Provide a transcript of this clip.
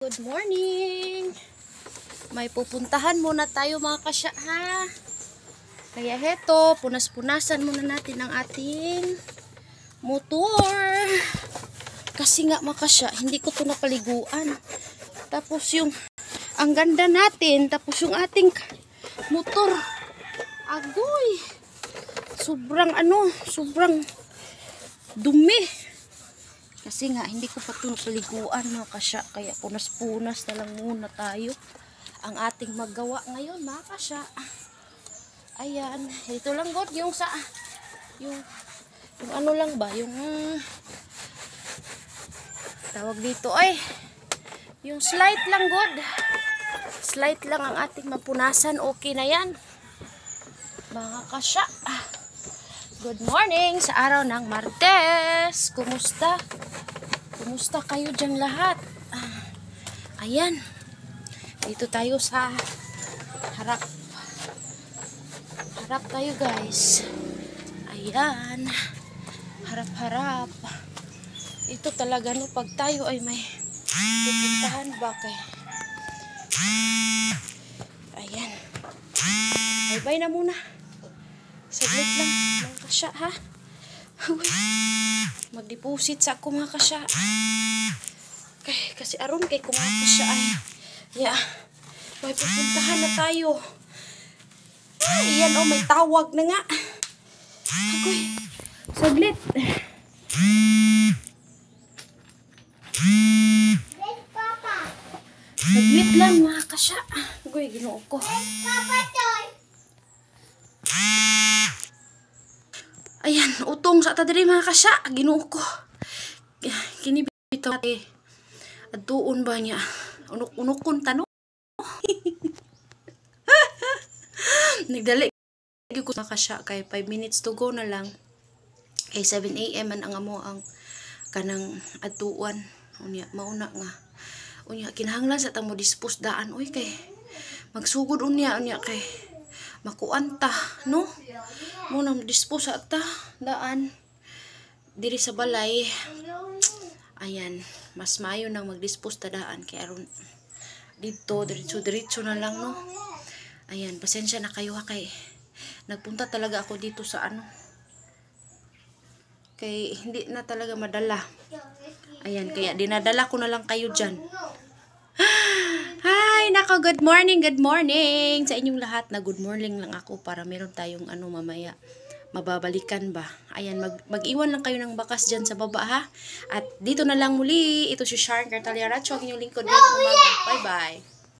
Good morning! May pupuntahan muna tayo mga kasya ha. Kaya heto, punas-punasan muna natin ang ating motor. Kasi nga mga kasya, hindi ko to napaliguan. Tapos ang ganda natin, tapos yung ating motor. Agoy! Sobrang dumi. Kasi nga, hindi ko pa ito napaliguan mga kasya. Kaya punas-punas na lang muna tayo ang ating magawa ngayon mga kasya. Ayan. Ito lang God. Yung ano lang ba? Yung tawag dito ay yung slight lang God. Slight lang ang ating mapunasan. Okay na yan. Mga kasya. Good morning sa araw ng Martes. Kumusta? Kumusta kayo dyan lahat? Ayan. Dito tayo sa harap. Harap tayo guys. Ayan. Harap-harap. Ito talaga no, pag tayo ay may pupuntahan ba kay. Ayan. Bye-bye na muna. Saglit lang. Mga kasya ha. Mag-deposit sa ako mga kasya. Kasi aron kay kung mga kasya ay. Yeah. May pupuntahan na tayo. Ayan oh, may tawag na nga. Agoy. Saglit. Saglit lang mga kasya. Agoy, ginoo ko. Ayan, utong sa tadiri mga kasya. Ginoo ko. Kinibitaw natin. At doon ba niya? Unukon tanong. Nagdali ko mga kasya. Kay 5 minutes to go na lang. Kay 7 AM man ang amo ang kanang atuan. Unya, mauna nga. Unya, kinahanglan sa tamo dispose daan. Uy, kay magsugod unya kay makuanta, no? Muna dispose sa ta daan diri sa balay. Ayan, mas maayo nang mag-dispose ta daan kay aron dito diretso na lang, no? Ayan, pasensya na kayo ha, kay nagpunta talaga ako dito sa kay hindi na talaga madala. Ayan, kaya dinadala ko na lang kayo dyan. Hi, nako, good morning sa inyong lahat. Na good morning lang ako para meron tayong mamaya mababalikan ba. Ayan, mag-iwan lang kayo ng bakas dyan sa baba ha. At dito na lang muli, ito si Sharon Cartaliaracho, ang inyong lingkod ngayong umaga. Bye bye.